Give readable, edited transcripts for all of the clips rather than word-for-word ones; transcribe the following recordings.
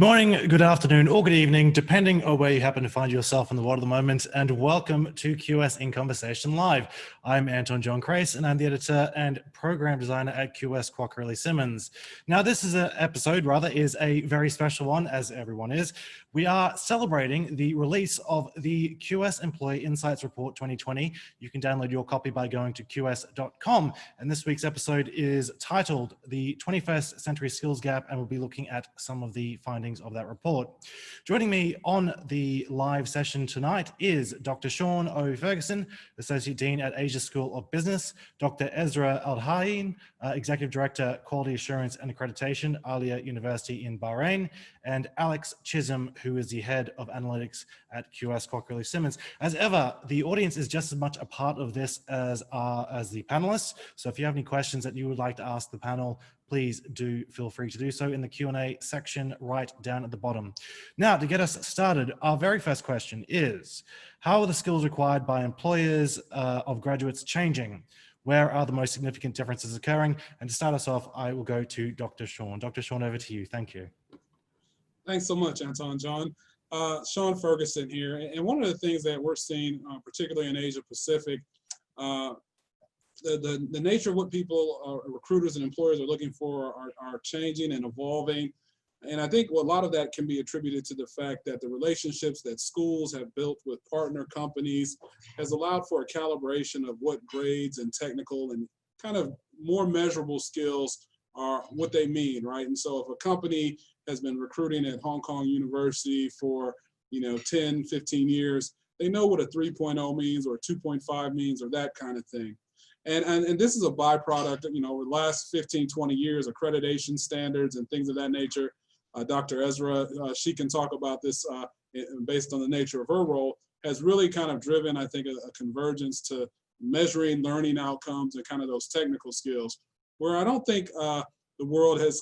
Good morning, good afternoon, or good evening, depending on where you happen to find yourself in the world at the moment, and welcome to QS in Conversation Live. I'm Anton John Crace, and I'm the editor and program designer at QS Simmons. Now, this is a very special one, as everyone is. We are celebrating the release of the QS Employee Insights Report 2020. You can download your copy by going to qs.com, and this week's episode is titled The 21st Century Skills Gap, and we'll be looking at some of the findings of that report. Joining me on the live session tonight is Dr. Sean O. Ferguson, Associate Dean at Asia School of Business, Dr. Ezra Al-Hain, Executive Director, Quality Assurance and Accreditation, Alia University in Bahrain, and Alex Chisholm, who is the Head of Analytics at QS Simmons. As ever, the audience is just as much a part of this as the panelists. So if you have any questions that you would like to ask the panel, please do feel free to do so in the Q&A section right down at the bottom. Now, to get us started, our very first question is, how are the skills required by employers of graduates changing? Where are the most significant differences occurring? And to start us off, I will go to Dr. Sean. Dr. Sean, over to you. Thank you. Thanks so much, Anton John. Sean Ferguson here. And one of the things that we're seeing, particularly in Asia Pacific, the nature of what people, recruiters and employers are looking for are changing and evolving. And I think a lot of that can be attributed to the fact that the relationships that schools have built with partner companies has allowed for a calibration of what grades and technical and kind of more measurable skills are, what they mean, right? And so if a company has been recruiting at Hong Kong University for 10, 15 years, they know what a 3.0 means or 2.5 means or that kind of thing. And this is a byproduct, over the last 15, 20 years, accreditation standards and things of that nature. Dr. Ezra, she can talk about this based on the nature of her role, has really kind of driven, I think, a convergence to measuring learning outcomes and kind of those technical skills, where I don't think the world has,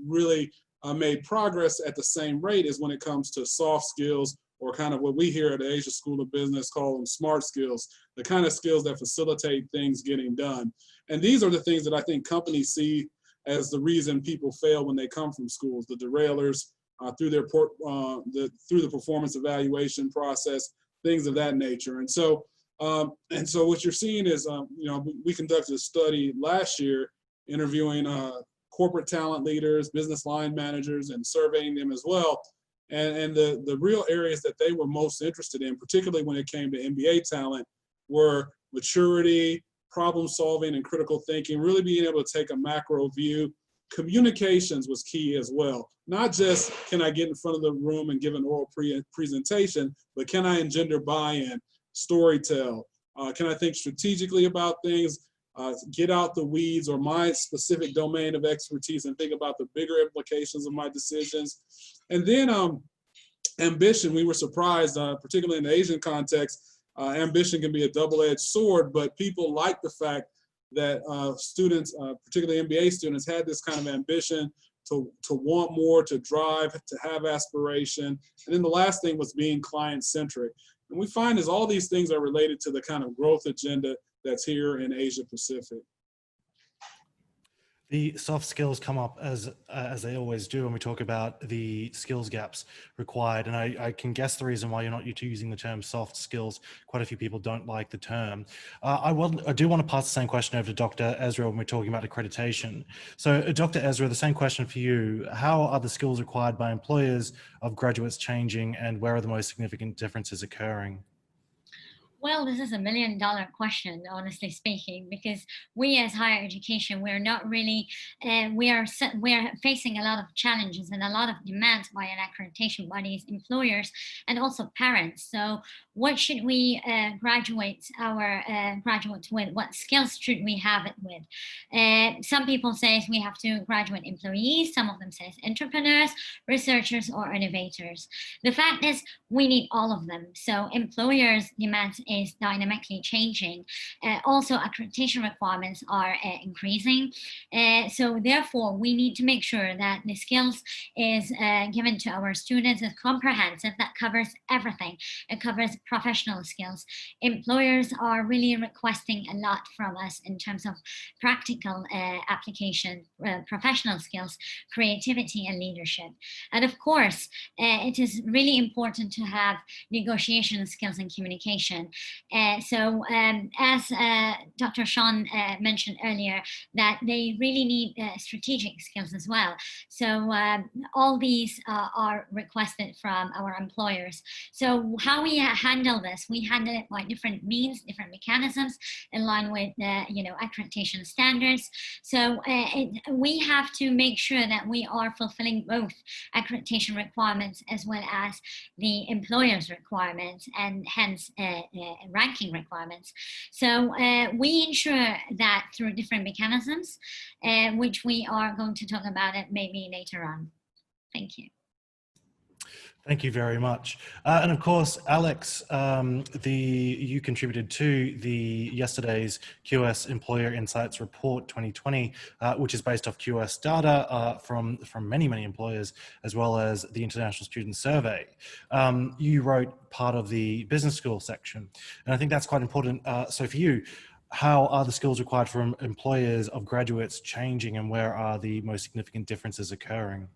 really made progress at the same rate as when it comes to soft skills, or kind of what we here at the Asia School of Business call them smart skills, the kind of skills that facilitate things getting done. And these are the things that I think companies see as the reason people fail when they come from schools, the derailers through the performance evaluation process, things of that nature. And so what you're seeing is, we conducted a study last year interviewing corporate talent leaders, business line managers, and surveying them as well. And the real areas that they were most interested in, particularly when it came to MBA talent, were maturity, problem solving, and critical thinking, really being able to take a macro view. Communications was key as well. Not just can I get in front of the room and give an oral presentation, but can I engender buy-in, storytell? Can I think strategically about things, get out the weeds or my specific domain of expertise and think about the bigger implications of my decisions? And then ambition, we were surprised, particularly in the Asian context, ambition can be a double-edged sword, but people like the fact that students, particularly MBA students, had this kind of ambition to want more, to drive, to have aspiration. And then the last thing was being client-centric. And we find is all these things are related to the kind of growth agenda that's here in Asia Pacific. The soft skills come up as they always do when we talk about the skills gaps required. And I can guess the reason why you're not using the term soft skills. Quite a few people don't like the term. I do want to pass the same question over to Dr. Ezra when we're talking about accreditation. So Dr. Ezra, the same question for you. How are the skills required by employers of graduates changing, and where are the most significant differences occurring? Well, this is $1 million question, honestly speaking, because we as higher education, we're not really, we are facing a lot of challenges and a lot of demands by an accreditation bodies, employers, and also parents. So what should we graduate our graduates with? What skills should we have it with? Some people say we have to graduate employees. Some of them say entrepreneurs, researchers, or innovators. The fact is we need all of them. So employers demand is dynamically changing. Also, accreditation requirements are increasing. So therefore, we need to make sure that the skills is given to our students is comprehensive, that covers everything. It covers professional skills. Employers are really requesting a lot from us in terms of practical application, professional skills, creativity, and leadership. And of course, it is really important to have negotiation skills and communication. So as Dr. Sean mentioned earlier, that they really need strategic skills as well. So all these are requested from our employers. So how we handle this, we handle it by different means, different mechanisms in line with accreditation standards. So we have to make sure that we are fulfilling both accreditation requirements as well as the employer's requirements, and hence ranking requirements. So we ensure that through different mechanisms, which we are going to talk about it maybe later on. Thank you. Thank you very much. And of course, Alex, you contributed to the yesterday's QS Employer Insights Report 2020, which is based off QS data from many, many employers, as well as the International Student Survey. You wrote part of the business school section, and I think that's quite important. So for you, how are the skills required from employers of graduates changing, and where are the most significant differences occurring?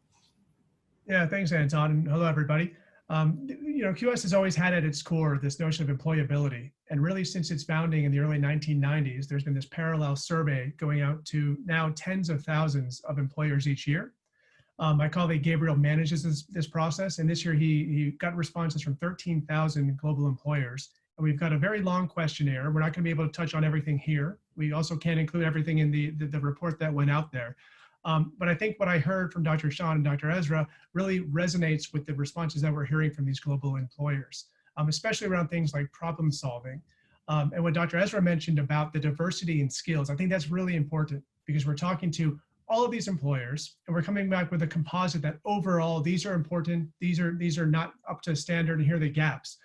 Yeah, thanks, Anton, and hello, everybody. QS has always had at its core this notion of employability. And really, since its founding in the early 1990s, there's been this parallel survey going out to now tens of thousands of employers each year. My colleague Gabriel manages this process, and this year he got responses from 13,000 global employers. And we've got a very long questionnaire. We're not going to be able to touch on everything here. We also can't include everything in the report that went out there. But I think what I heard from Dr. Sean and Dr. Ezra really resonates with the responses that we're hearing from these global employers, especially around things like problem solving. And what Dr. Ezra mentioned about the diversity in skills, I think that's really important, because we're talking to all of these employers and we're coming back with a composite that overall these are important, these are not up to standard, and here are the gaps.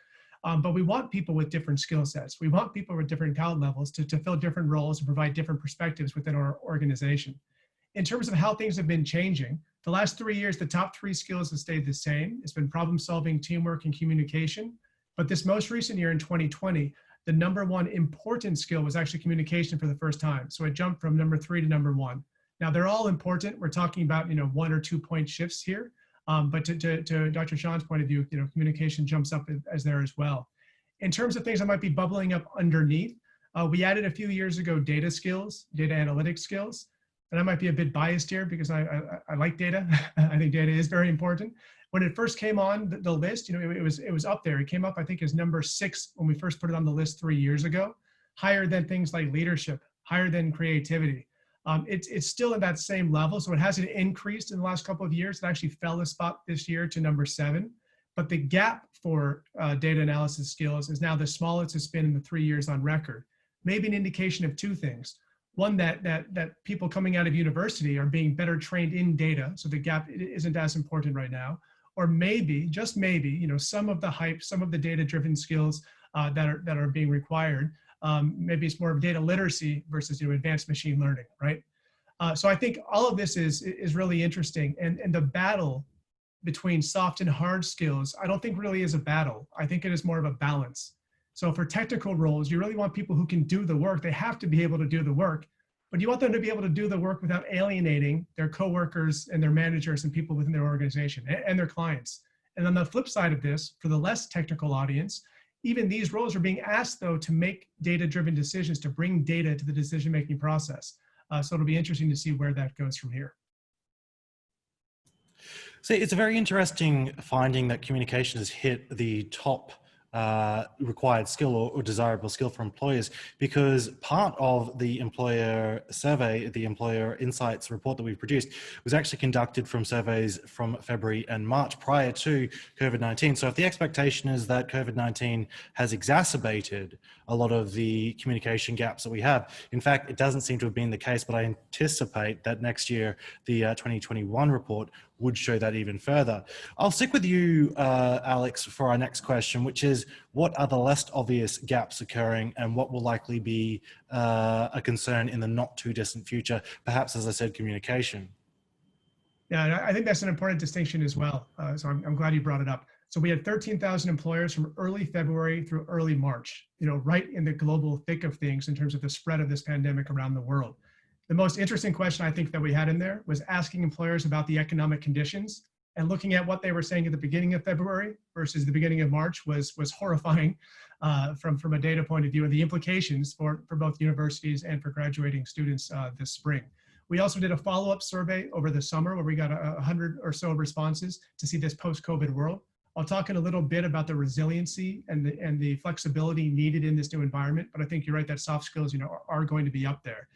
But we want people with different skill sets. We want people with different talent levels to fill different roles and provide different perspectives within our organization. In terms of how things have been changing, the last 3 years, the top 3 skills have stayed the same. It's been problem solving, teamwork, and communication. But this most recent year in 2020, the #1 important skill was actually communication for the first time. So it jumped from #3 to #1. Now they're all important. We're talking about 1 or 2 point shifts here. But to Dr. Sean's point of view, communication jumps up as there as well. In terms of things that might be bubbling up underneath, we added a few years ago data skills, data analytics skills. And I might be a bit biased here because I like data. I think data is very important. When it first came on the list, it was up there. It came up, I think, as #6 when we first put it on the list 3 years ago, higher than things like leadership, higher than creativity. It's still at that same level, so it hasn't increased in the last couple of years. It actually fell a spot this year to #7. But the gap for data analysis skills is now the smallest it's been in the 3 years on record. Maybe an indication of 2 things. One, that people coming out of university are being better trained in data, so the gap isn't as important right now. Or maybe, just maybe, some of the hype, some of the data-driven skills that are being required, maybe it's more of data literacy versus advanced machine learning, right? So I think all of this is really interesting, and the battle between soft and hard skills, I don't think really is a battle. I think it is more of a balance. So for technical roles, you really want people who can do the work. They have to be able to do the work, but you want them to be able to do the work without alienating their coworkers and their managers and people within their organization and their clients. And on the flip side of this, for the less technical audience, even these roles are being asked, though, to make data-driven decisions, to bring data to the decision-making process. So it'll be interesting to see where that goes from here. So it's a very interesting finding that communication has hit the top required skill or desirable skill for employers, because part of the employer survey, the employer insights report that we've produced, was actually conducted from surveys from February and March prior to COVID-19. So if the expectation is that COVID-19 has exacerbated a lot of the communication gaps that we have. In fact, it doesn't seem to have been the case, but I anticipate that next year, the 2021 report would show that even further. I'll stick with you, Alex, for our next question, which is, what are the less obvious gaps occurring and what will likely be a concern in the not too distant future? Perhaps, as I said, communication. Yeah, and I think that's an important distinction as well. So I'm glad you brought it up. So we had 13,000 employers from early February through early March, right in the global thick of things in terms of the spread of this pandemic around the world. The most interesting question I think that we had in there was asking employers about the economic conditions, and looking at what they were saying at the beginning of February versus the beginning of March was horrifying from a data point of view, and the implications for both universities and for graduating students this spring. We also did a follow-up survey over the summer where we got 100 or so responses to see this post-COVID world. I'll talk in a little bit about the resiliency and the flexibility needed in this new environment, but I think you're right that soft skills, are going to be up there.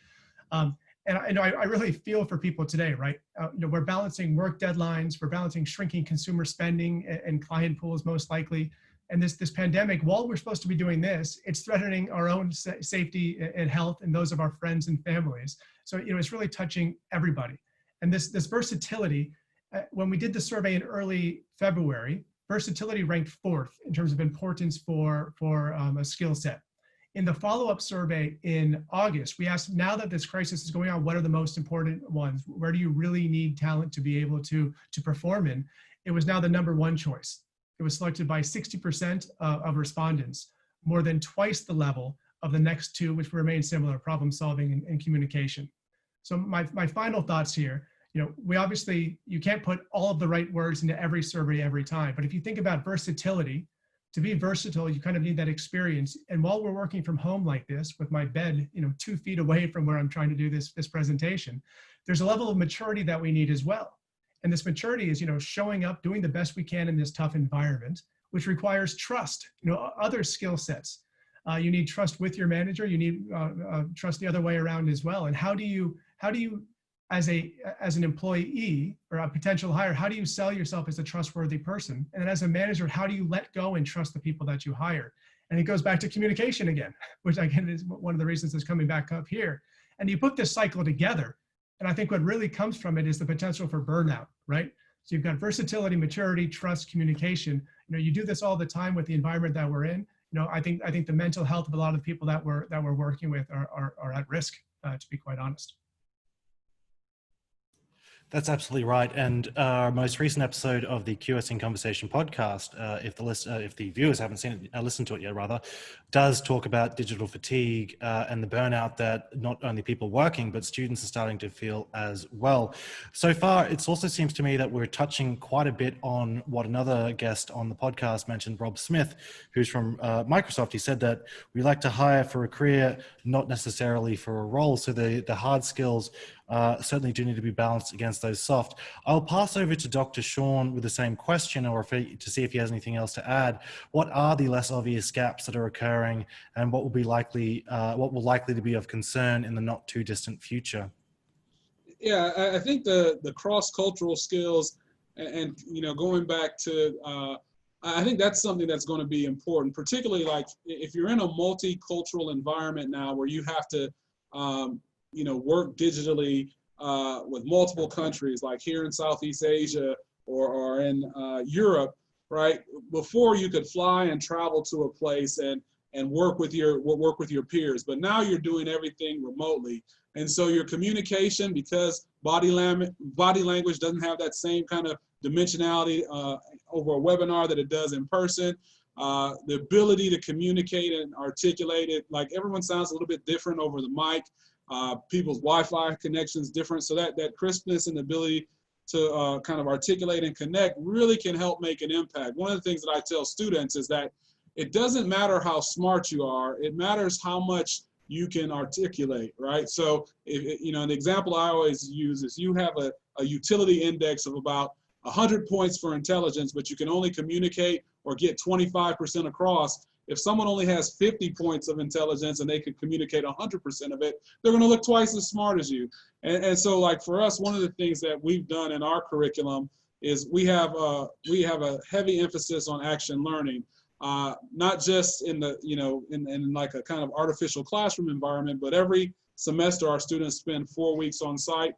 And I really feel for people today, right? We're balancing work deadlines, we're balancing shrinking consumer spending and client pools most likely. And this pandemic, while we're supposed to be doing this, it's threatening our own safety and health and those of our friends and families. So, it's really touching everybody. And this versatility, when we did the survey in early February, versatility ranked 4th in terms of importance for a skill set. In the follow-up survey in August, we asked, now that this crisis is going on, what are the most important ones? Where do you really need talent to be able to perform in? It was now the #1 choice. It was selected by 60% of respondents, more than twice the level of the next two, which remain similar: problem solving and communication. So my final thoughts here, we obviously, you can't put all of the right words into every survey every time, but if you think about versatility, to be versatile, you kind of need that experience. And while we're working from home like this, with my bed, 2 feet away from where I'm trying to do this presentation, there's a level of maturity that we need as well. And this maturity is, showing up, doing the best we can in this tough environment, which requires trust, other skill sets. You need trust with your manager. You need trust the other way around as well. And how do you, as an employee or a potential hire, how do you sell yourself as a trustworthy person? And then as a manager, how do you let go and trust the people that you hire? And it goes back to communication again, which again is one of the reasons it's coming back up here. And you put this cycle together, and I think what really comes from it is the potential for burnout, right? So you've got versatility, maturity, trust, communication. You do this all the time with the environment that we're in. I think the mental health of a lot of the people that we're working with are at risk, to be quite honest. That's absolutely right. And our most recent episode of the QS in Conversation podcast, if the viewers haven't seen it, listened to it yet rather, does talk about digital fatigue and the burnout that not only people working, but students are starting to feel as well. So far, it also seems to me that we're touching quite a bit on what another guest on the podcast mentioned, Rob Smith, who's from Microsoft. He said that we like to hire for a career, not necessarily for a role. So the hard skills certainly do need to be balanced against those soft. I'll pass over to Dr. Sean with the same question, or to see if he has anything else to add. What are the less obvious gaps that are occurring, and what will likely to be of concern in the not too distant future? Yeah, I think the cross-cultural skills and going back to I think that's something that's going to be important, particularly like if you're in a multicultural environment now where you have to work digitally with multiple countries, like here in Southeast Asia or in Europe, right? Before you could fly and travel to a place and work with your peers, but now you're doing everything remotely. And so your communication, because body language doesn't have that same kind of dimensionality over a webinar that it does in person, the ability to communicate and articulate it, like everyone sounds a little bit different over the mic. People's Wi-Fi connections different, so that crispness and ability to kind of articulate and connect really can help make an impact. One of the things that I tell students is that it doesn't matter how smart you are, it matters how much you can articulate, right? So, an example I always use is you have a utility index of about 100 points for intelligence, but you can only communicate or get 25% across. If someone only has 50 points of intelligence and they could communicate 100% of it, they're going to look twice as smart as you. And so, like for us, one of the things that we've done in our curriculum is we have a heavy emphasis on action learning. not just in the, in like a kind of artificial classroom environment, but every semester our students spend 4 weeks on site.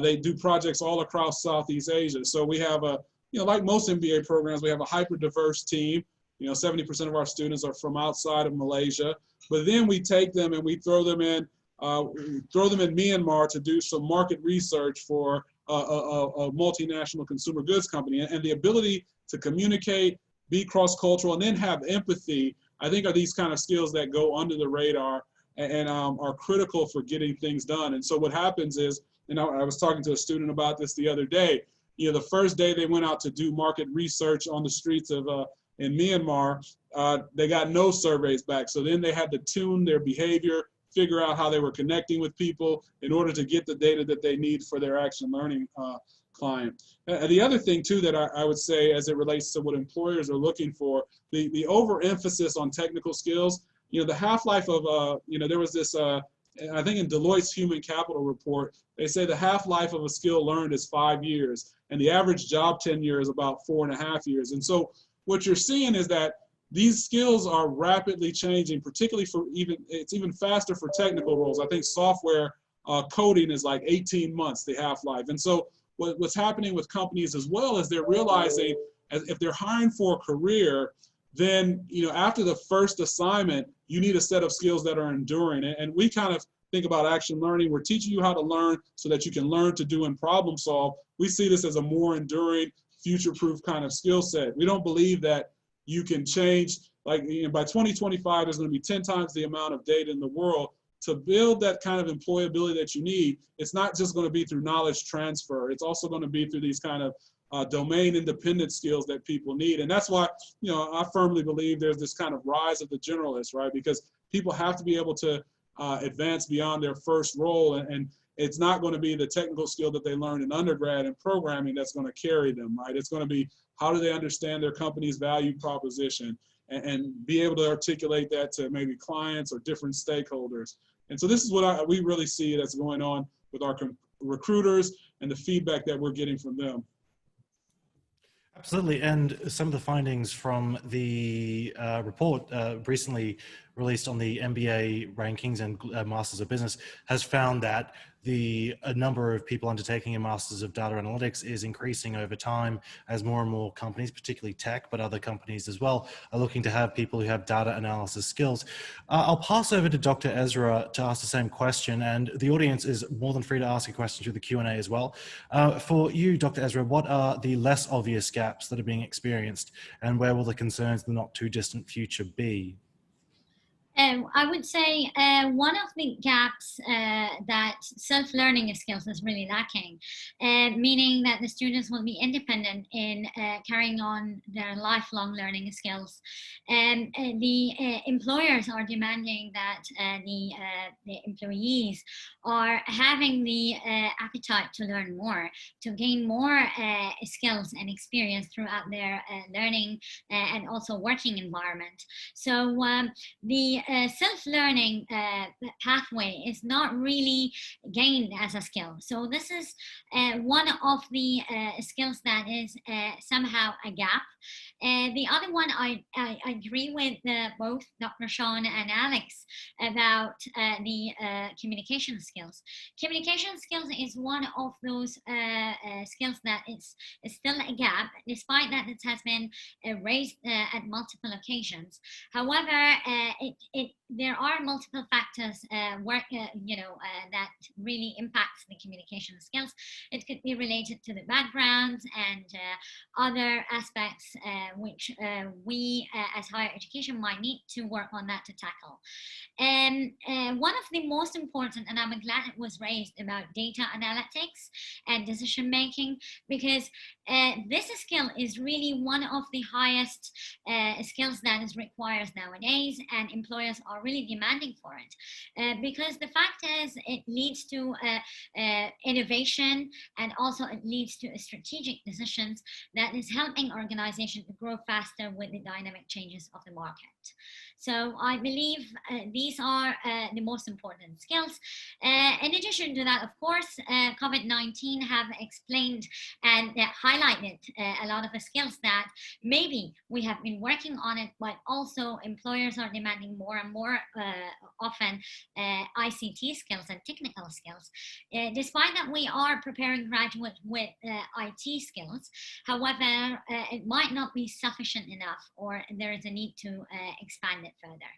They do projects all across Southeast Asia. So we have a, like most MBA programs, we have a hyper diverse team. 70% of our students are from outside of Malaysia, but then we take them and we throw them in Myanmar to do some market research for a multinational consumer goods company. And the ability to communicate, be cross-cultural, and then have empathy, I think are these kind of skills that go under the radar and are critical for getting things done. And so what happens is, I was talking to a student about this the other day, the first day they went out to do market research on the streets of in Myanmar, they got no surveys back. So then they had to tune their behavior, figure out how they were connecting with people in order to get the data that they need for their action learning client. The other thing too that I would say as it relates to what employers are looking for, the overemphasis on technical skills, the half-life of, there was this, I think in Deloitte's human capital report, they say the half-life of a skill learned is 5 years, and the average job tenure is about 4.5 years. And so what you're seeing is that these skills are rapidly changing, particularly for it's even faster for technical roles. I think software coding is like 18 months, the half-life. And so what's happening with companies as well is they're realizing if they're hiring for a career, then after the first assignment, you need a set of skills that are enduring. And we kind of think about action learning. We're teaching you how to learn so that you can learn to do and problem solve. We see this as a more enduring, future-proof kind of skill set. We don't believe that you can change, like by 2025, there's going to be 10 times the amount of data in the world. To build that kind of employability that you need, it's not just going to be through knowledge transfer. It's also going to be through these kind of domain independent skills that people need. And that's why, I firmly believe there's this kind of rise of the generalist, right? Because people have to be able to advance beyond their first role. And it's not going to be the technical skill that they learn in undergrad and programming that's going to carry them, right? It's going to be how do they understand their company's value proposition and be able to articulate that to maybe clients or different stakeholders. And so this is what we really see that's going on with our recruiters and the feedback that we're getting from them. Absolutely. And some of the findings from the report recently released on the MBA rankings and Masters of Business has found that the number of people undertaking a Masters of Data Analytics is increasing over time as more and more companies, particularly tech, but other companies as well, are looking to have people who have data analysis skills. I'll pass over to Dr. Ezra to ask the same question, and the audience is more than free to ask a question through the Q&A as well. For you, Dr. Ezra, what are the less obvious gaps that are being experienced, and where will the concerns in the not too distant future be? I would say one of the gaps that self-learning skills is really lacking, meaning that the students will be independent in carrying on their lifelong learning skills. And the employers are demanding that the employees are having the appetite to learn more, to gain more skills and experience throughout their learning and also working environment. So the self-learning pathway is not really gained as a skill. So this is one of the skills that is somehow a gap. The other one, I agree with both Dr. Sean and Alex about the communication skills. Communication skills is one of those skills that is still a gap, despite that it has been raised at multiple occasions. However, there are multiple factors that really impacts the communication skills. It could be related to the backgrounds and other aspects which we as higher education might need to work on that to tackle. And one of the most important, and I'm glad it was raised, about data analytics and decision making, because this skill is really one of the highest skills that is required nowadays, and employers are really demanding for it. Because the fact is, it leads to innovation, and also it leads to strategic decisions that is helping organizations to grow faster with the dynamic changes of the market. So I believe these are the most important skills. In addition to that, of course, COVID-19 have explained and highlighted a lot of the skills that maybe we have been working on it, but also employers are demanding more and more often ICT skills and technical skills. Despite that, we are preparing graduates with IT skills. However, it might not be sufficient enough, or there is a need to expand it further.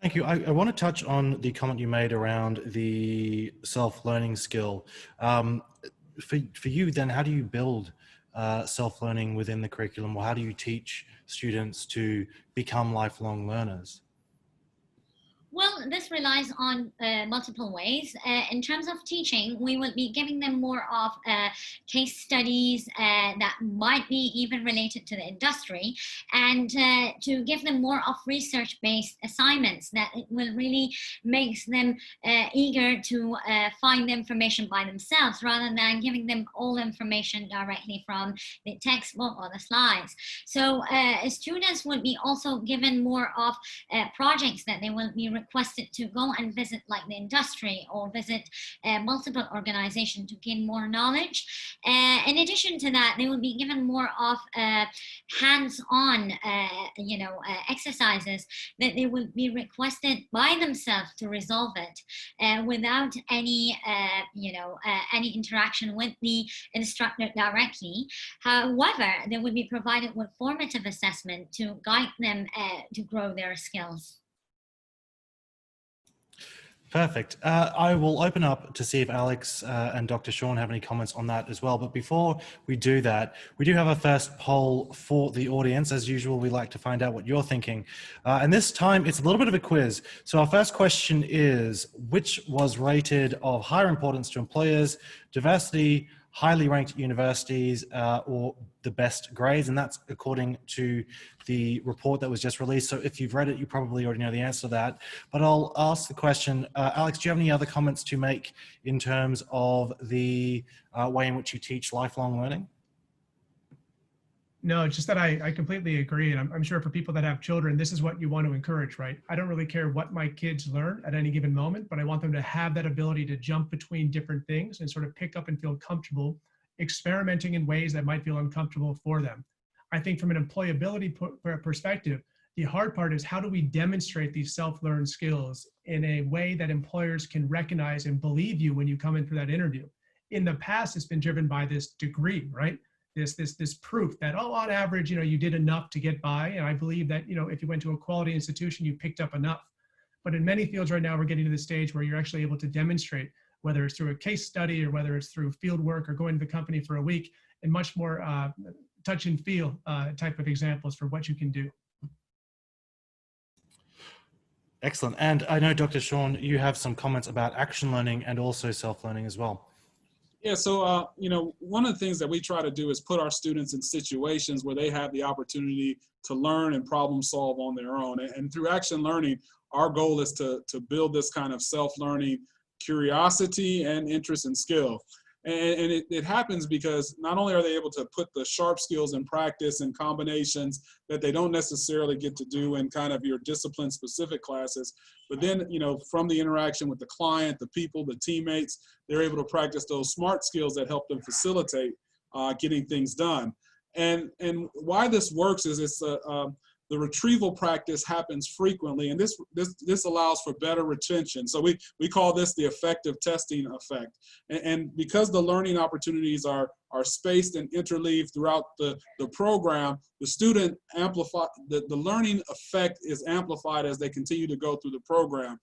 Thank you. I want to touch on the comment you made around the self-learning skill. For you then, how do you build self-learning within the curriculum, or how do you teach students to become lifelong learners? Well, this relies on multiple ways. In terms of teaching, we will be giving them more of case studies that might be even related to the industry, and to give them more of research-based assignments that it will really makes them eager to find the information by themselves, rather than giving them all information directly from the textbook or the slides. So students will be also given more of projects that they will be requested to go and visit, like the industry, or visit multiple organizations to gain more knowledge. In addition to that, they will be given more of hands-on exercises that they will be requested by themselves to resolve it without any any interaction with the instructor directly. However, they will be provided with formative assessment to guide them to grow their skills. Perfect. I will open up to see if Alex and Dr. Sean have any comments on that as well. But before we do that, we do have a first poll for the audience. As usual, we like to find out what you're thinking. And this time, it's a little bit of a quiz. So our first question is, which was rated of higher importance to employers: diversity, highly ranked universities, or the best grades? And that's according to the report that was just released. So if you've read it, you probably already know the answer to that. But I'll ask the question, Alex, do you have any other comments to make in terms of the way in which you teach lifelong learning? No, it's just that I completely agree. And I'm sure for people that have children, this is what you want to encourage, right? I don't really care what my kids learn at any given moment, but I want them to have that ability to jump between different things and sort of pick up and feel comfortable experimenting in ways that might feel uncomfortable for them. I think from an employability perspective, the hard part is, how do we demonstrate these self-learned skills in a way that employers can recognize and believe you when you come in for that interview? In the past, it's been driven by this degree, right? This proof that, oh, on average, you did enough to get by. And I believe that, if you went to a quality institution, you picked up enough. But in many fields right now, we're getting to the stage where you're actually able to demonstrate, whether it's through a case study or whether it's through field work or going to the company for a week, and much more touch and feel type of examples for what you can do. Excellent. And I know, Dr. Sean, you have some comments about action learning and also self-learning as well. Yeah, so, one of the things that we try to do is put our students in situations where they have the opportunity to learn and problem solve on their own. And through action learning, our goal is to build this kind of self-learning curiosity and interest and skill. And it happens because not only are they able to put the sharp skills in practice and combinations that they don't necessarily get to do in kind of your discipline specific classes, but then, from the interaction with the client, the people, the teammates, they're able to practice those smart skills that help them facilitate getting things done. And why this works is the retrieval practice happens frequently, and this allows for better retention. So we call this the effective testing effect. And because the learning opportunities are spaced and interleaved throughout the program, the student the learning effect is amplified as they continue to go through the program.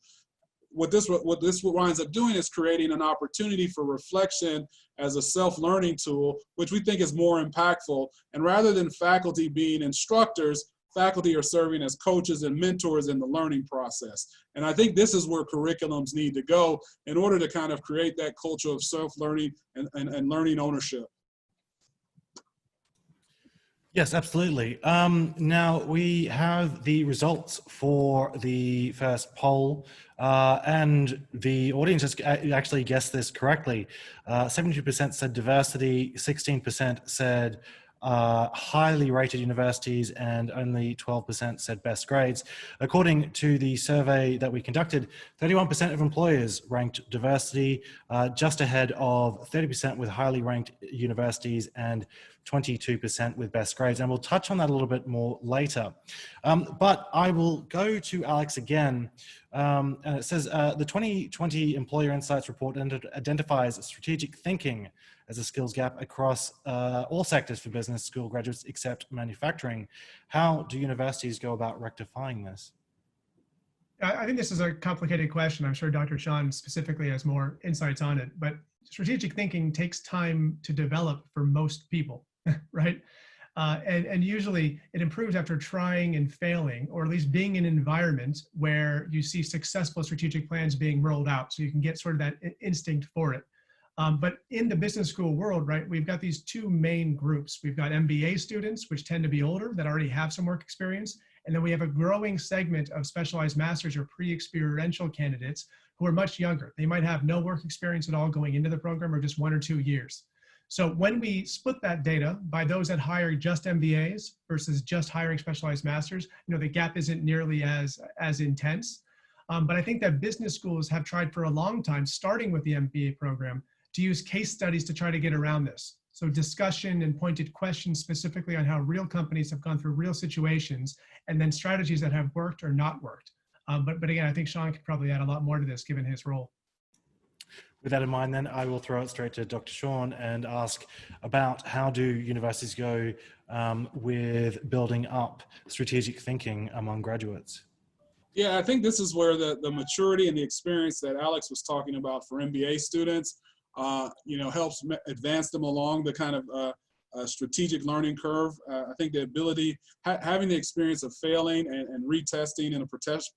What this winds up doing is creating an opportunity for reflection as a self-learning tool, which we think is more impactful. And rather than faculty being instructors, faculty are serving as coaches and mentors in the learning process. And I think this is where curriculums need to go in order to kind of create that culture of self-learning and learning ownership. Yes, absolutely. Now we have the results for the first poll, and the audience has actually guessed this correctly. 72% said diversity, 16% said highly rated universities and only 12% said best grades. According to the survey that we conducted, 31% of employers ranked diversity, just ahead of 30% with highly ranked universities and 22% with best grades. And we'll touch on that a little bit more later. But I will go to Alex again. And it says, the 2020 Employer Insights Report identifies strategic thinking as a skills gap across all sectors for business school graduates except manufacturing. How do universities go about rectifying this? I think this is a complicated question. I'm sure Dr. Sean specifically has more insights on it, but strategic thinking takes time to develop for most people, right? And usually it improves after trying and failing, or at least being in an environment where you see successful strategic plans being rolled out, so you can get sort of that instinct for it. But in the business school world, right, we've got these two main groups. We've got MBA students, which tend to be older, that already have some work experience. And then we have a growing segment of specialized masters or pre-experiential candidates who are much younger. They might have no work experience at all going into the program, or just 1 or 2 years. So when we split that data by those that hire just MBAs versus just hiring specialized masters, the gap isn't nearly as intense. But I think that business schools have tried for a long time, starting with the MBA program, to use case studies to try to get around this. So discussion and pointed questions specifically on how real companies have gone through real situations, and then strategies that have worked or not worked. But again, I think Sean could probably add a lot more to this given his role. With that in mind, then I will throw it straight to Dr. Sean and ask about how do universities go with building up strategic thinking among graduates? Yeah, I think this is where the maturity and the experience that Alex was talking about for MBA students helps advance them along the kind of strategic learning curve. I think the ability, having the experience of failing and retesting in a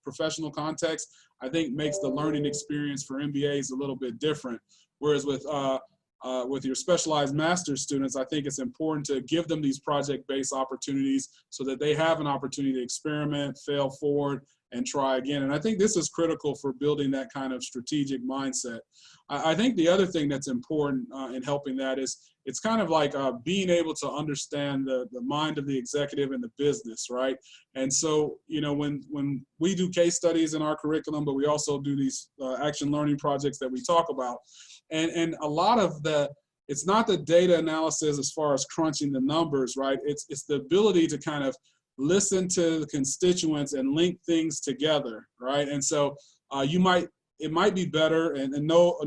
professional context, I think makes the learning experience for MBAs a little bit different. Whereas with your specialized master's students, I think it's important to give them these project-based opportunities so that they have an opportunity to experiment, fail forward, and try again. And I think this is critical for building that kind of strategic mindset. I think the other thing that's important in helping that is it's kind of like being able to understand the mind of the executive and the business, right? And so, when we do case studies in our curriculum, but we also do these action learning projects that we talk about, and a lot of it's not the data analysis as far as crunching the numbers, right? It's the ability to kind of listen to the constituents and link things together, right? And so it might be better, and no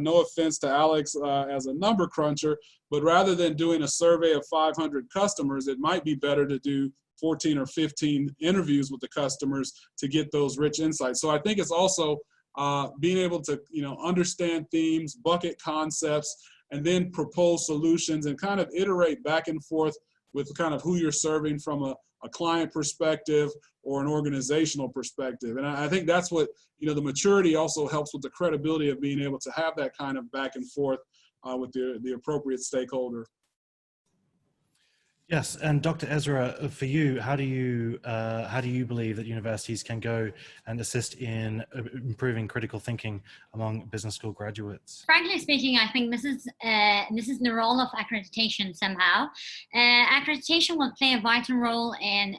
offense to Alex as a number cruncher, but rather than doing a survey of 500 customers, it might be better to do 14 or 15 interviews with the customers to get those rich insights. So I think it's also being able to understand themes, bucket concepts, and then propose solutions and kind of iterate back and forth with kind of who you're serving from a client perspective or an organizational perspective. And I think that's what, the maturity also helps with the credibility of being able to have that kind of back and forth with the appropriate stakeholder. Yes, and Dr. Ezra, for you, how do you believe that universities can go and assist in improving critical thinking among business school graduates? Frankly speaking, I think this is the role of accreditation somehow. Accreditation will play a vital role in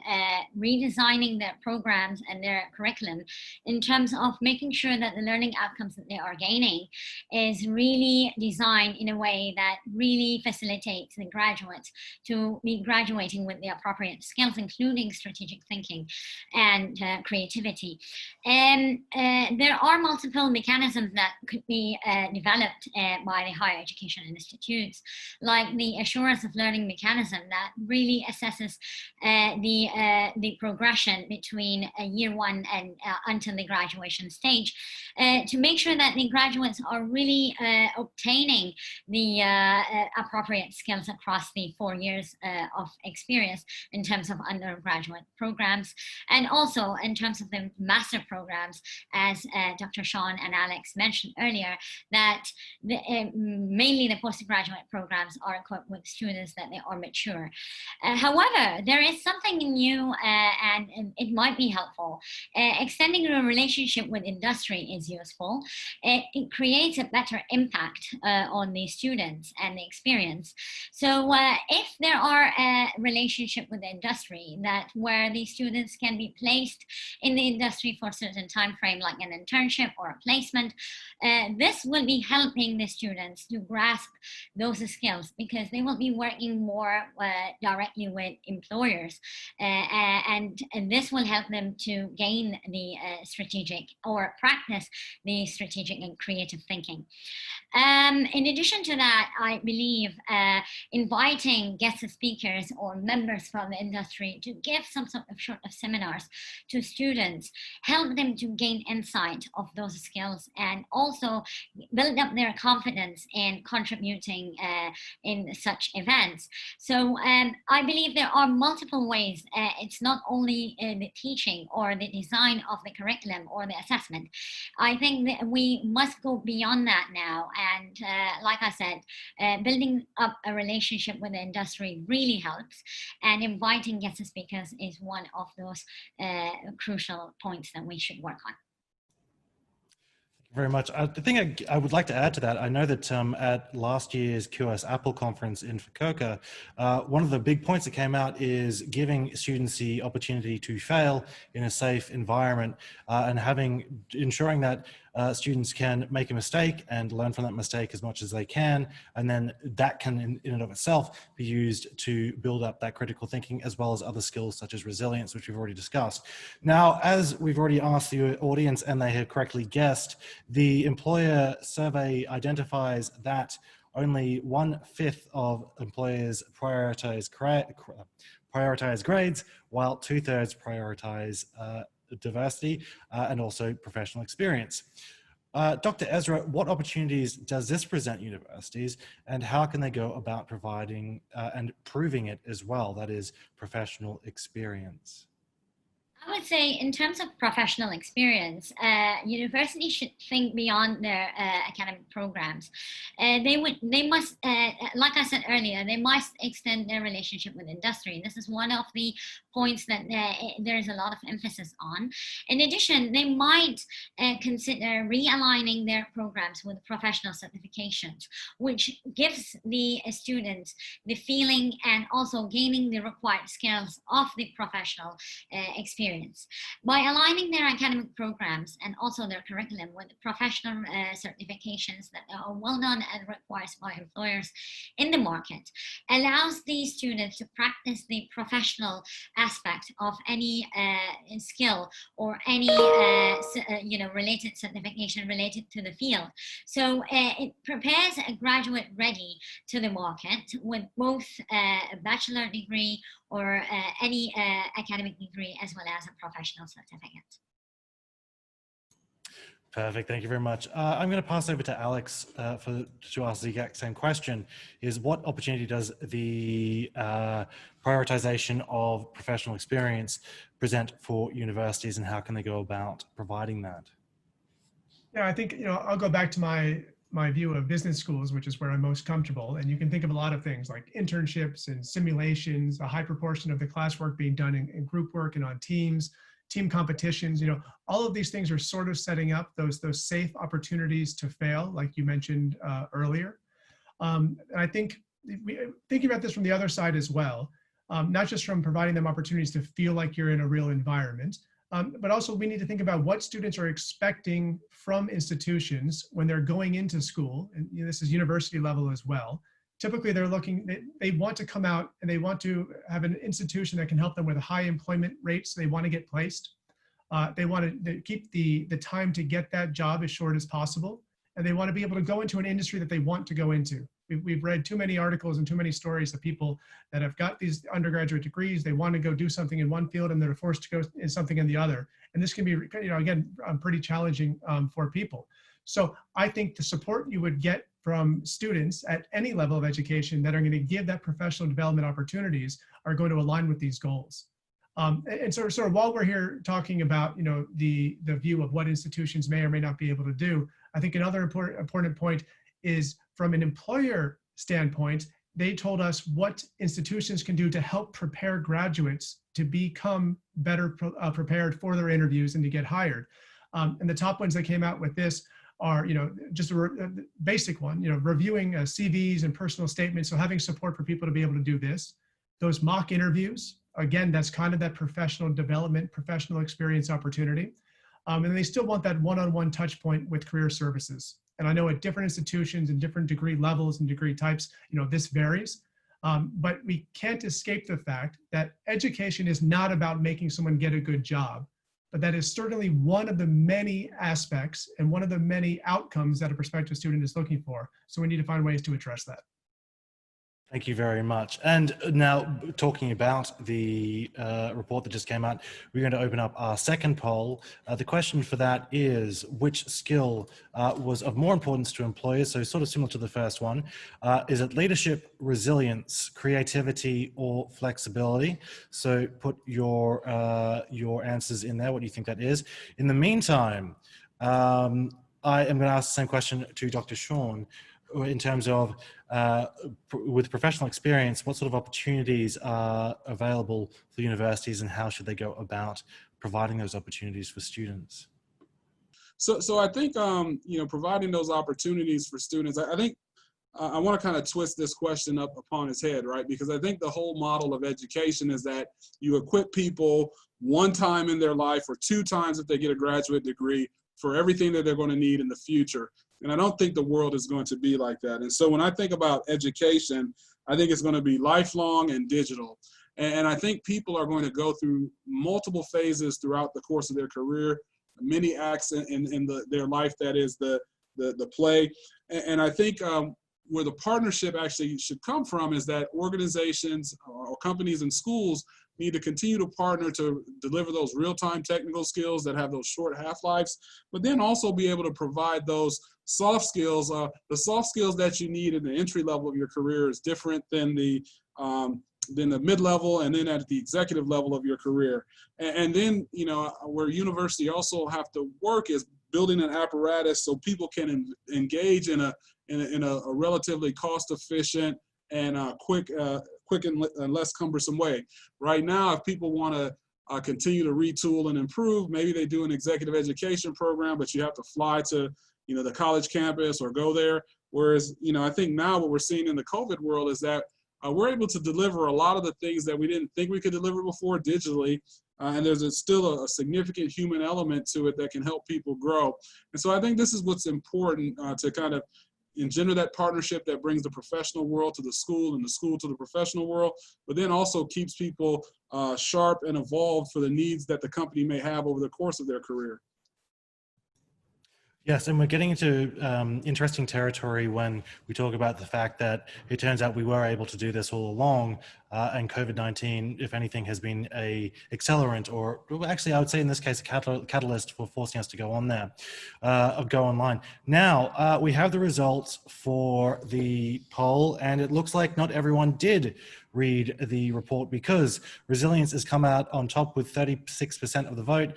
redesigning their programs and their curriculum in terms of making sure that the learning outcomes that they are gaining is really designed in a way that really facilitates the graduates to be graduating with the appropriate skills, including strategic thinking and creativity. And there are multiple mechanisms that could be developed by the higher education institutes, like the assurance of learning mechanism that really assesses the progression between year one and until the graduation stage, to make sure that the graduates are really obtaining the appropriate skills across the 4 years of experience in terms of undergraduate programs, and also in terms of the master programs as as Dr. Sean and Alex mentioned earlier, that mainly the postgraduate programs are equipped with students that they are mature. However, there is something new and it might be helpful. Extending a relationship with industry is useful. It creates a better impact on the students and the experience. So if there are a relationship with the industry where the students can be placed in the industry for a certain time frame, like an internship or a placement, this will be helping the students to grasp those skills, because they will be working more directly with employers, and this will help them to gain the strategic or practice the strategic and creative thinking. In addition to that, I believe inviting guest speakers or members from the industry to give some sort of short of seminars to students, help them to gain insight of those skills and also build up their confidence in contributing in such events. So I believe there are multiple ways. It's not only the teaching or the design of the curriculum or the assessment. I think that we must go beyond that now. And like I said, building up a relationship with the industry really helps. And inviting guest speakers is one of those crucial points that we should work on. Very much. The thing I would like to add to that, I know that at last year's QS Apple conference in Fukuoka, one of the big points that came out is giving students the opportunity to fail in a safe environment and ensuring that students can make a mistake and learn from that mistake as much as they can. And then that can in and of itself be used to build up that critical thinking as well as other skills such as resilience, which we've already discussed. Now, as we've already asked the audience and they have correctly guessed, the employer survey identifies that only 1/5 of employers prioritize grades, while 2/3 prioritize diversity and also professional experience. Dr. Ezra, what opportunities does this present universities, and how can they go about providing and proving it as well, that is professional experience? I would say in terms of professional experience, universities should think beyond their academic programs. They must, like I said earlier, they must extend their relationship with industry. This is one of the points that there is a lot of emphasis on. In addition, they might consider realigning their programs with professional certifications, which gives the students the feeling and also gaining the required skills of the professional experience. By aligning their academic programs and also their curriculum with professional certifications that are well known and required by employers in the market, allows these students to practice the professional aspect of any skill or any related certification related to the field. So it prepares a graduate ready to the market with both a bachelor degree or any academic degree as well as a professional certificate. Perfect, thank you very much. I'm going to pass over to Alex to ask the exact same question, is what opportunity does the prioritization of professional experience present for universities, and how can they go about providing that? Yeah, I think, I'll go back to my view of business schools, which is where I'm most comfortable. And you can think of a lot of things like internships and simulations, a high proportion of the classwork being done in group work and on teams, team competitions. All of these things are sort of setting up those safe opportunities to fail, like you mentioned earlier. And I think thinking about this from the other side as well, not just from providing them opportunities to feel like you're in a real environment, but also we need to think about what students are expecting from institutions when they're going into school. And this is university level as well. Typically they want to come out and they want to have an institution that can help them with high employment rates. They want to get placed. They want to keep the time to get that job as short as possible. And they want to be able to go into an industry that they want to go into. We've read too many articles and too many stories of people that have got these undergraduate degrees. They want to go do something in one field and they're forced to go in something in the other. And this can be, again, pretty challenging for people. So I think the support you would get from students at any level of education that are going to give that professional development opportunities are going to align with these goals. And sort of while we're here talking about, you know, the view of what institutions may or may not be able to do, I think another important point is from an employer standpoint, they told us what institutions can do to help prepare graduates to become better prepared for their interviews and to get hired. And the top ones that came out with this are, you know, just a basic one, you know, reviewing CVs and personal statements. So having support for people to be able to do this. Those mock interviews, again, that's kind of that professional development, professional experience opportunity. And they still want that one-on-one touch point with career services. And I know at different institutions and different degree levels and degree types, you know, this varies. But we can't escape the fact that education is not about making someone get a good job, but that is certainly one of the many aspects and one of the many outcomes that a prospective student is looking for. So we need to find ways to address that. Thank you very much. And now talking about the report that just came out, we're going to open up our second poll. The question for that is, which skill was of more importance to employers? So sort of similar to the first one. Is it leadership, resilience, creativity, or flexibility? So put your answers in there, what do you think that is. In the meantime, I am going to ask the same question to Dr. Sean. In terms of with professional experience, what sort of opportunities are available for universities and how should they go about providing those opportunities for students? So I think, you know, providing those opportunities for students, I think I want to kind of twist this question up upon its head, right? Because I think the whole model of education is that you equip people one time in their life or two times if they get a graduate degree for everything that they're going to need in the future. And I don't think the world is going to be like that. And so when I think about education, I think it's going to be lifelong and digital. And I think people are going to go through multiple phases throughout the course of their career, many acts in their life, that is the play. And I think where the partnership actually should come from is that organizations or companies and schools need to continue to partner to deliver those real-time technical skills that have those short half-lives, but then also be able to provide those soft skills. The soft skills that you need in the entry level of your career is different than the mid-level and then at the executive level of your career. And then, you know, where university also have to work is building an apparatus so people can engage in a relatively cost-efficient and quick and less cumbersome way. Right now, if people want to continue to retool and improve, maybe they do an executive education program, but you have to fly to, you know, the college campus or go there. Whereas, you know, I think now what we're seeing in the COVID world is that we're able to deliver a lot of the things that we didn't think we could deliver before digitally. And there's still a significant human element to it that can help people grow. And so I think this is what's important to kind of engender that partnership that brings the professional world to the school and the school to the professional world, but then also keeps people sharp and evolved for the needs that the company may have over the course of their career. Yes, and we're getting into interesting territory when we talk about the fact that it turns out we were able to do this all along, and COVID-19, if anything, has been a accelerant, or actually I would say in this case a catalyst for forcing us to go on there, go online. Now, we have the results for the poll, and it looks like not everyone did read the report because resilience has come out on top with 36% of the vote,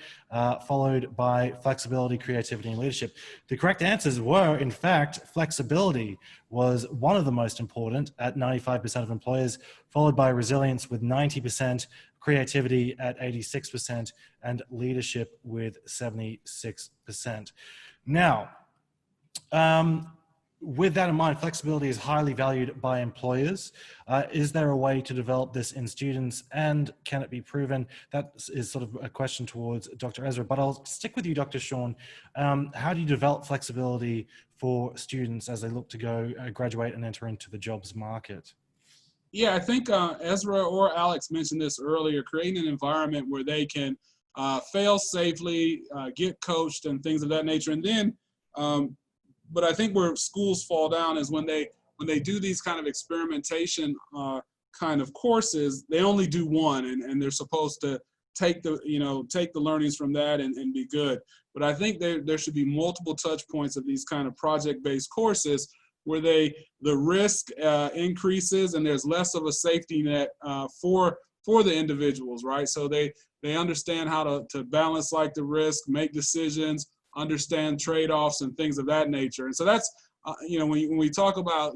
followed by flexibility, creativity, and leadership. The correct answers were, in fact, flexibility was one of the most important at 95% of employers, followed by resilience with 90%, creativity at 86%, and leadership with 76%. Now, with that in mind, flexibility is highly valued by employers. Is there a way to develop this in students, and can it be proven? That is sort of a question towards Dr. Ezra, but I'll stick with you, Dr. Sean. How do you develop flexibility for students as they look to go graduate and enter into the jobs market? Yeah, I think Ezra or Alex mentioned this earlier, creating an environment where they can fail safely, get coached and things of that nature. And then, but I think where schools fall down is when they do these kind of experimentation kind of courses, they only do one, and they're supposed to take the learnings from that and be good. But I think there should be multiple touch points of these kind of project-based courses where the risk increases and there's less of a safety net for for the individuals, right? So they understand how to balance like the risk, make decisions, understand trade-offs and things of that nature. And so that's, when we talk about,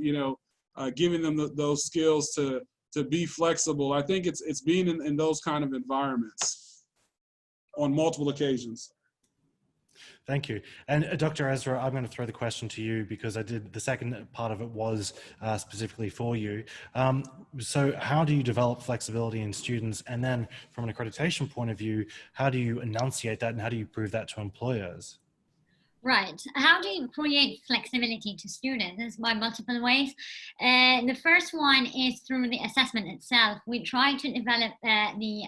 giving them those skills to be flexible, I think it's being in those kind of environments on multiple occasions. Thank you. And Dr. Ezra, I'm going to throw the question to you because the second part of it was specifically for you. So how do you develop flexibility in students? And then from an accreditation point of view, how do you enunciate that and how do you prove that to employers? Right. How do you create flexibility to students? By multiple ways. The first one is through the assessment itself. We try to develop the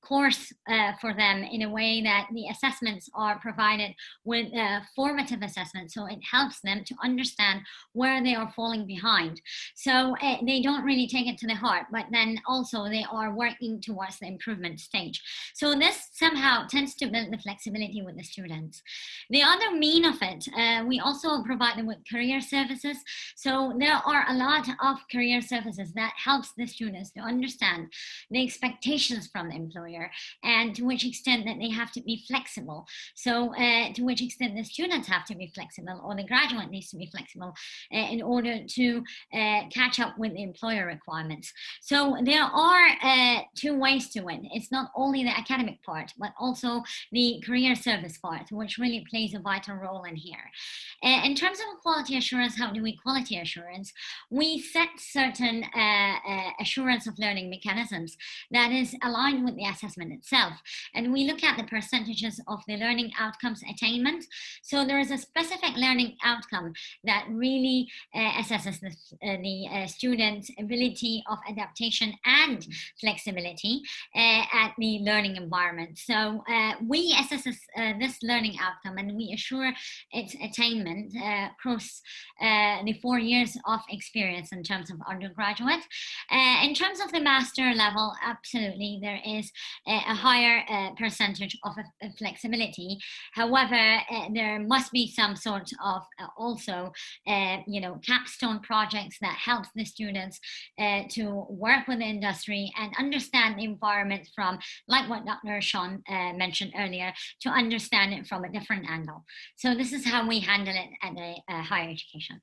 course for them in a way that the assessments are provided with formative assessments, so it helps them to understand where they are falling behind. So they don't really take it to the heart, but then also they are working towards the improvement stage. So this somehow tends to build the flexibility with the students. The other mean of it, we also provide them with career services. So there are a lot of career services that helps the students to understand the expectations from the employer and to which extent that they have to be flexible. So to which extent the students have to be flexible or the graduate needs to be flexible in order to catch up with the employer requirements. So there are two ways to it. It's not only the academic part, but also the career service part, which really plays a vital role in here. In terms of quality assurance, how do we quality assurance? We set certain assurance of learning mechanisms that is aligned with the assessment itself. And we look at the percentages of the learning outcomes attainment. So there is a specific learning outcome that really assesses the student's ability of adaptation and flexibility at the learning environment. So we assess this learning outcome and we assure its attainment across the 4 years of experience in terms of undergraduate. In terms of the master level, absolutely, there is a higher percentage of flexibility. However, there must be some sort of also, capstone projects that helps the students to work with the industry and understand the environment from, like what Dr. Sean mentioned earlier, to understand it from a different angle. So this is how we handle it at a higher education.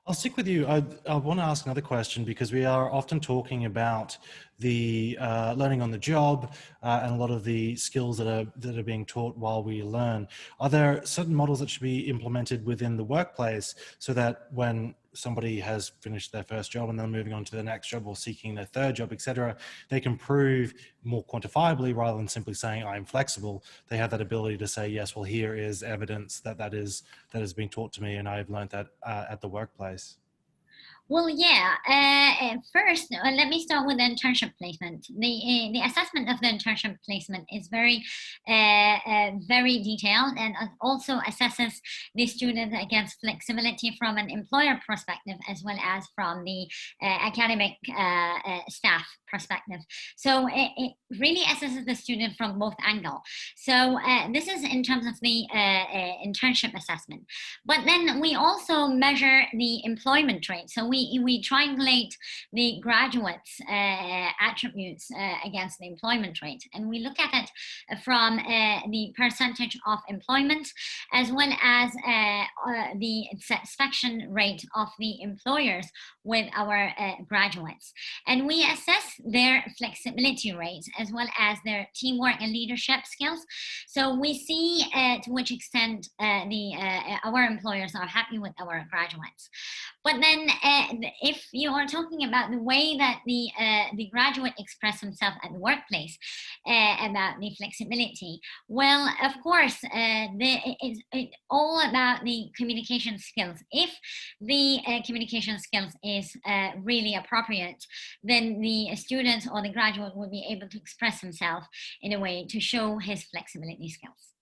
I'll stick with you. I want to ask another question because we are often talking about the learning on the job and a lot of the skills that are being taught while we learn. Are there certain models that should be implemented within the workplace so that when somebody has finished their first job and they're moving on to the next job or seeking their third job, etc., they can prove more quantifiably rather than simply saying I'm flexible? They have that ability to say, yes, well, here is evidence that has been taught to me and I've learned that at the workplace. Well, yeah. First, let me start with the internship placement. The assessment of the internship placement is very, very detailed and also assesses the student against flexibility from an employer perspective as well as from the academic staff perspective. So it really assesses the student from both angles. So this is in terms of the internship assessment. But then we also measure the employment rate. So we triangulate the graduates' attributes against the employment rate. And we look at it from the percentage of employment as well as the satisfaction rate of the employers with our graduates. And we assess their flexibility rates as well as their teamwork and leadership skills. So we see to which extent our employers are happy with our graduates. But then if you are talking about the way that the graduate express himself at the workplace about the flexibility, well, of course, it's all about the communication skills. If the communication skills is really appropriate, then the student or the graduate will be able to express himself in a way to show his flexibility skills.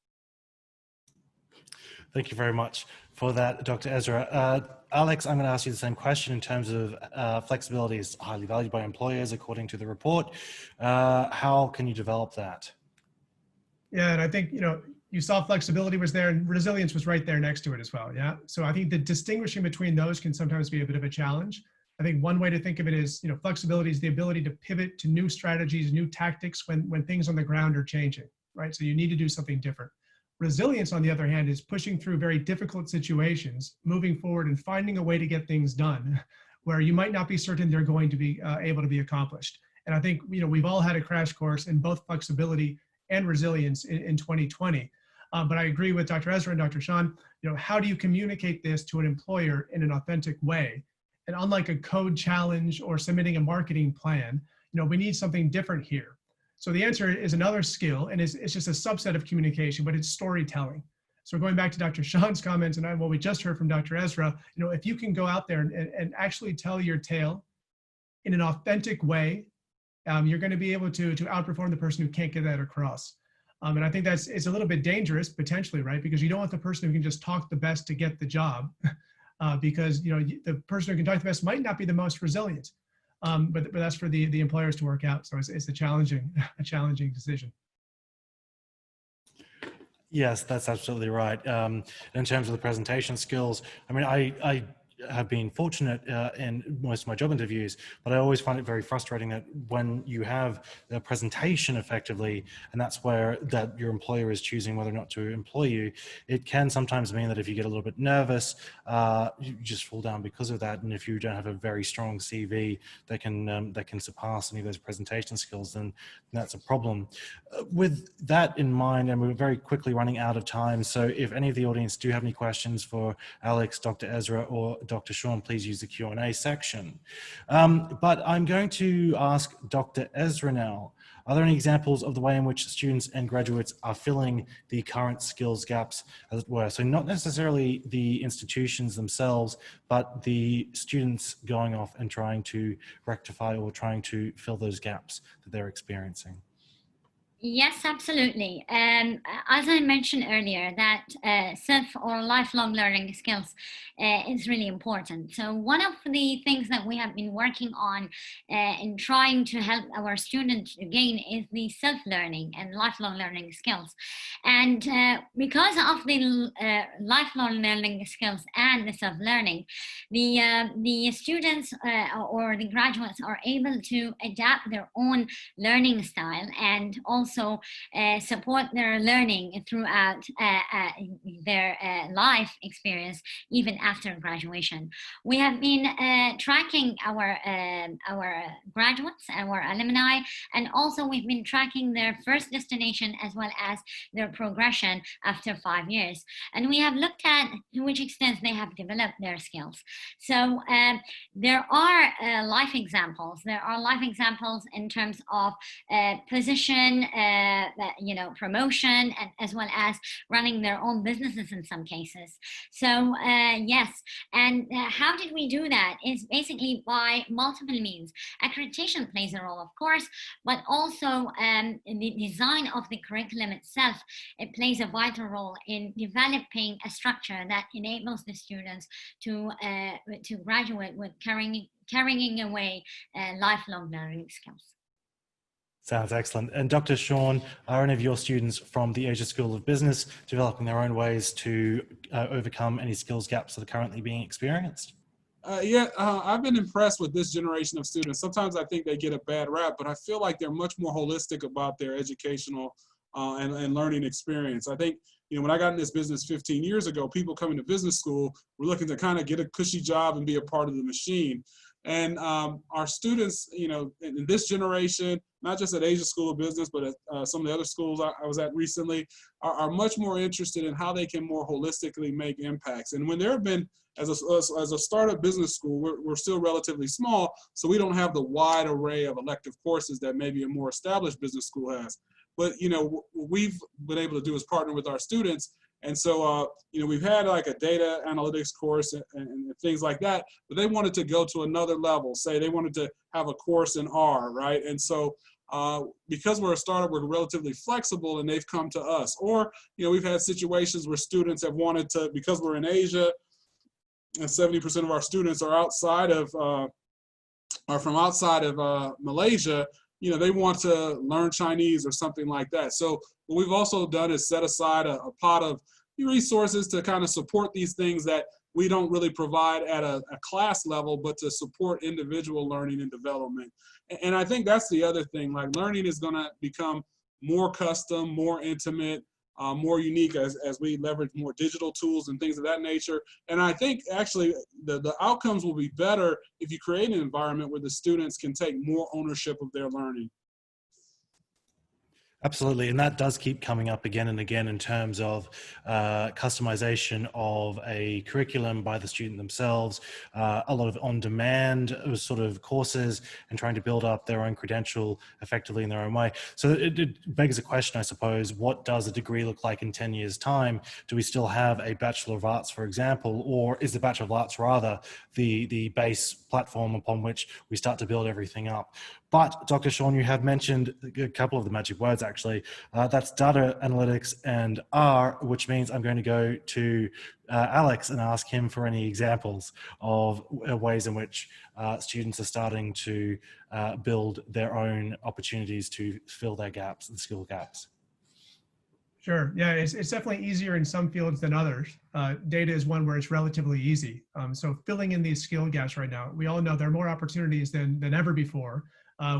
Thank you very much for that, Dr. Ezra. Alex, I'm going to ask you the same question in terms of flexibility is highly valued by employers, according to the report. How can you develop that? Yeah, and I think, you saw flexibility was there and resilience was right there next to it as well. Yeah. So I think the distinguishing between those can sometimes be a bit of a challenge. I think one way to think of it is, flexibility is the ability to pivot to new strategies, new tactics when things on the ground are changing, right? So you need to do something different. Resilience, on the other hand, is pushing through very difficult situations, moving forward and finding a way to get things done where you might not be certain they're going to be able to be accomplished. And I think, we've all had a crash course in both flexibility and resilience in 2020. But I agree with Dr. Ezra and Dr. Sean, how do you communicate this to an employer in an authentic way? And unlike a code challenge or submitting a marketing plan, we need something different here. So the answer is another skill, and it's just a subset of communication, but it's storytelling. So going back to Dr. Sean's comments and what we just heard from Dr. Ezra, if you can go out there and actually tell your tale in an authentic way, you're going to be able to outperform the person who can't get that across. And I think it's a little bit dangerous potentially, right? Because you don't want the person who can just talk the best to get the job, because the person who can talk the best might not be the most resilient. But that's for the employers to work out. So it's a challenging decision. Yes, that's absolutely right. In terms of the presentation skills, I mean, I have been fortunate in most of my job interviews, but I always find it very frustrating that when you have the presentation effectively, and that's where that your employer is choosing whether or not to employ you, it can sometimes mean that if you get a little bit nervous, you just fall down because of that. And if you don't have a very strong CV that can surpass any of those presentation skills, then that's a problem. With that in mind, and we're very quickly running out of time, so if any of the audience do have any questions for Alex, Dr. Ezra, or Dr. Sean, please use the Q&A section. But I'm going to ask Dr. Ezra now, are there any examples of the way in which students and graduates are filling the current skills gaps, as it were? So not necessarily the institutions themselves, but the students going off and trying to rectify or trying to fill those gaps that they're experiencing. Yes, absolutely. As I mentioned earlier, that self or lifelong learning skills is really important. So one of the things that we have been working on in trying to help our students gain is the self-learning and lifelong learning skills. And because of the lifelong learning skills and the self-learning, the students or the graduates are able to adapt their own learning style and also support their learning throughout their life experience, even after graduation. We have been tracking our graduates, our alumni, and also we've been tracking their first destination as well as their progression after 5 years. And we have looked at to which extent they have developed their skills. So there are life examples. There are life examples in terms of position, promotion, and as well as running their own businesses in some cases. So yes, and how did we do that? Is basically by multiple means. Accreditation plays a role, of course, but also the design of the curriculum itself, it plays a vital role in developing a structure that enables the students to graduate with carrying away lifelong learning skills. Sounds excellent. And Dr. Sean, are any of your students from the Asia School of Business developing their own ways to overcome any skills gaps that are currently being experienced? I've been impressed with this generation of students. Sometimes I think they get a bad rap, but I feel like they're much more holistic about their educational and learning experience. I think, when I got in this business 15 years ago, people coming to business school were looking to kind of get a cushy job and be a part of the machine. And our students, in this generation, not just at Asia School of Business, but at some of the other schools I was at recently, are much more interested in how they can more holistically make impacts. And when there have been, as a startup business school, we're still relatively small, so we don't have the wide array of elective courses that maybe a more established business school has. But, what we've been able to do is partner with our students. And so, we've had like a data analytics course and things like that, but they wanted to go to another level. Say they wanted to have a course in R, right? And so because we're a startup, we're relatively flexible and they've come to us. Or, we've had situations where students have wanted to, because we're in Asia and 70% of our students are from outside of Malaysia, they want to learn Chinese or something like that. So what we've also done is set aside a pot of, resources to kind of support these things that we don't really provide at a class level, but to support individual learning and development. And I think that's the other thing, like learning is going to become more custom, more intimate, more unique as we leverage more digital tools and things of that nature. And I think actually the outcomes will be better if you create an environment where the students can take more ownership of their learning. Absolutely, and that does keep coming up again and again in terms of customization of a curriculum by the student themselves, a lot of on-demand sort of courses, and trying to build up their own credential effectively in their own way. So it begs a question, I suppose, what does a degree look like in 10 years' time? Do we still have a Bachelor of Arts, for example, or is the Bachelor of Arts rather the base platform upon which we start to build everything up? But Dr. Sean, you have mentioned a couple of the magic words, actually. That's data analytics and R, which means I'm going to go to Alex and ask him for any examples of ways in which students are starting to build their own opportunities to fill their gaps and skill gaps. Sure. Yeah, it's definitely easier in some fields than others. Data is one where it's relatively easy. So filling in these skill gaps right now, we all know there are more opportunities than ever before.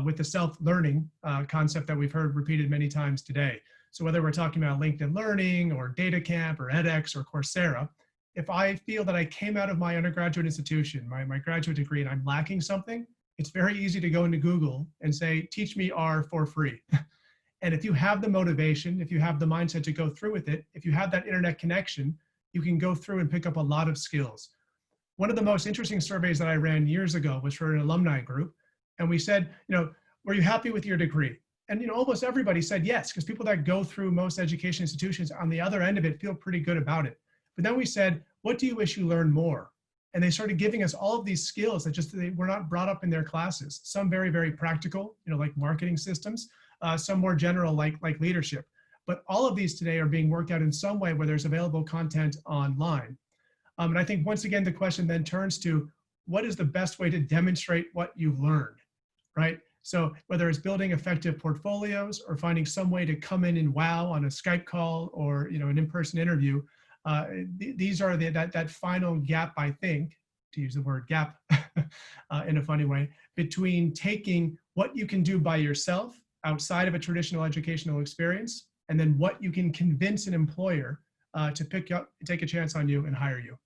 With the self-learning concept that we've heard repeated many times today. So whether we're talking about LinkedIn Learning or DataCamp or edX or Coursera, if I feel that I came out of my undergraduate institution, my graduate degree, and I'm lacking something, it's very easy to go into Google and say, teach me R for free. And if you have the motivation, if you have the mindset to go through with it, if you have that internet connection, you can go through and pick up a lot of skills. One of the most interesting surveys that I ran years ago was for an alumni group. And we said, were you happy with your degree? And almost everybody said yes, because people that go through most education institutions on the other end of it feel pretty good about it. But then we said, what do you wish you learned more? And they started giving us all of these skills that they were not brought up in their classes. Some very, very practical, like marketing systems, some more general, like leadership. But all of these today are being worked out in some way where there's available content online. And I think once again, the question then turns to, what is the best way to demonstrate what you've learned? Right? So whether it's building effective portfolios or finding some way to come in and wow on a Skype call or an in-person interview, these are that final gap, I think, to use the word gap in a funny way, between taking what you can do by yourself outside of a traditional educational experience, and then what you can convince an employer to take a chance on you and hire you.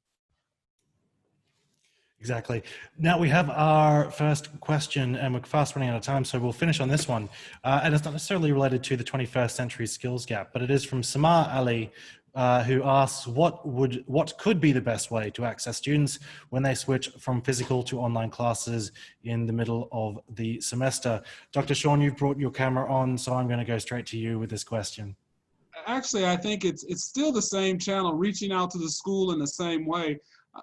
Exactly. Now we have our first question, and we're fast running out of time, so we'll finish on this one. And it's not necessarily related to the 21st century skills gap, but it is from Samar Ali, who asks, what could be the best way to access students when they switch from physical to online classes in the middle of the semester? Dr. Sean, you've brought your camera on, so I'm going to go straight to you with this question. Actually, I think it's still the same channel, reaching out to the school in the same way.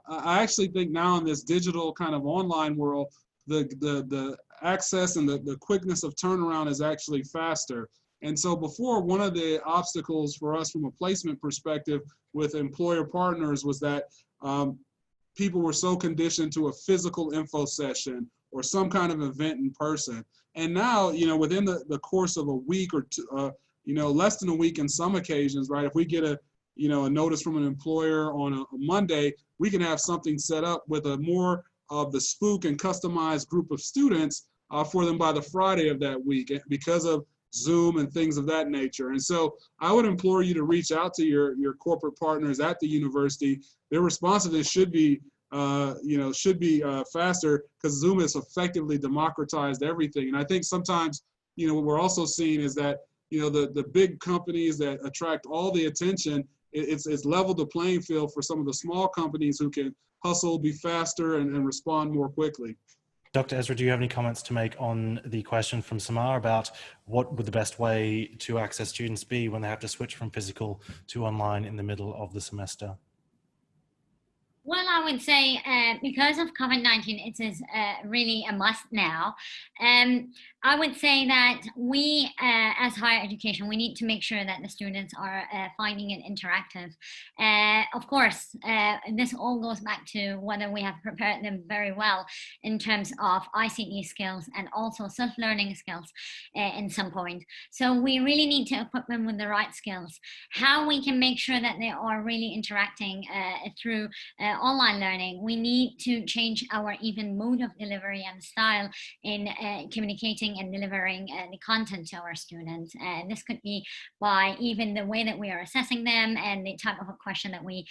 I actually think now in this digital kind of online world, the access and the quickness of turnaround is actually faster. And so before, one of the obstacles for us from a placement perspective with employer partners was that people were so conditioned to a physical info session or some kind of event in person. And now, within the course of a week or two, less than a week in some occasions, right? If we get a notice from an employer on a Monday, we can have something set up with a more of the spook and customized group of students for them by the Friday of that week because of Zoom and things of that nature. And so I would implore you to reach out to your corporate partners at the university. Their responsiveness should be faster because Zoom has effectively democratized everything. And I think sometimes, what we're also seeing is that, the big companies that attract all the attention, it's leveled the playing field for some of the small companies who can hustle, be faster, and respond more quickly. Dr. Ezra, do you have any comments to make on the question from Samar about what would the best way to access students be when they have to switch from physical to online in the middle of the semester? Well, I would say because of COVID-19, it is really a must now. I would say that we, as higher education, we need to make sure that the students are finding it interactive. Of course, this all goes back to whether we have prepared them very well in terms of ICT skills and also self-learning skills in some point. So we really need to equip them with the right skills. How we can make sure that they are really interacting through online learning, we need to change our even mode of delivery and style in communicating and delivering the content to our students. And this could be by even the way that we are assessing them and the type of a question that we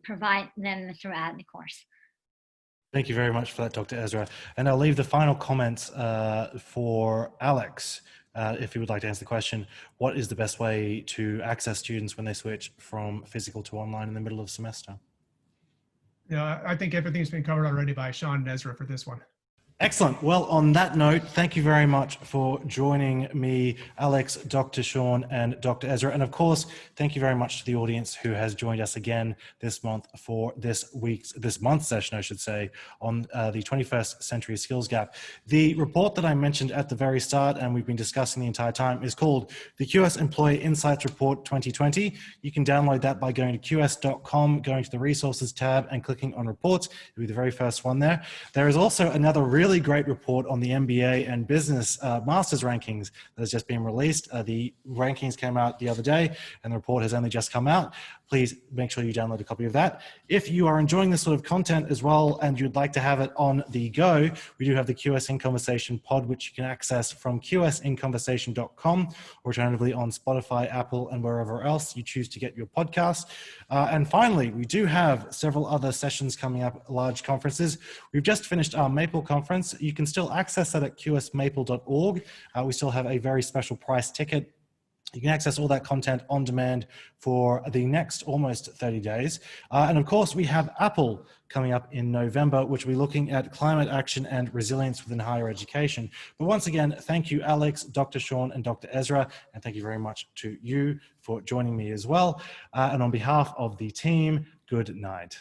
provide them throughout the course. Thank you very much for that, Dr. Ezra. And I'll leave the final comments for Alex. If you would like to answer the question, what is the best way to access students when they switch from physical to online in the middle of the semester? Yeah, I think everything's been covered already by Sean and Ezra for this one. Excellent. Well, on that note, thank you very much for joining me, Alex, Dr. Sean, and Dr. Ezra. And of course, thank you very much to the audience who has joined us again this month for this month's session, I should say, on the 21st Century Skills Gap. The report that I mentioned at the very start, and we've been discussing the entire time, is called the QS Employee Insights Report 2020. You can download that by going to qs.com, going to the resources tab and clicking on reports. It'll be the very first one there. There is also another really great report on the MBA and business master's rankings that has just been released. The rankings came out the other day and the report has only just come out. Please make sure you download a copy of that. If you are enjoying this sort of content as well and you'd like to have it on the go, we do have the QS In Conversation pod, which you can access from qsinconversation.com, or alternatively on Spotify, Apple, and wherever else you choose to get your podcast. And finally, we do have several other sessions coming up, large conferences. We've just finished our Maple conference. You can still access that at qsmaple.org. We still have a very special price ticket. You can access all that content on demand for the next almost 30 days. And of course, we have Apple coming up in November, which will be looking at climate action and resilience within higher education. But once again, thank you, Alex, Dr. Sean, and Dr. Ezra. And thank you very much to you for joining me as well. And on behalf of the team, good night.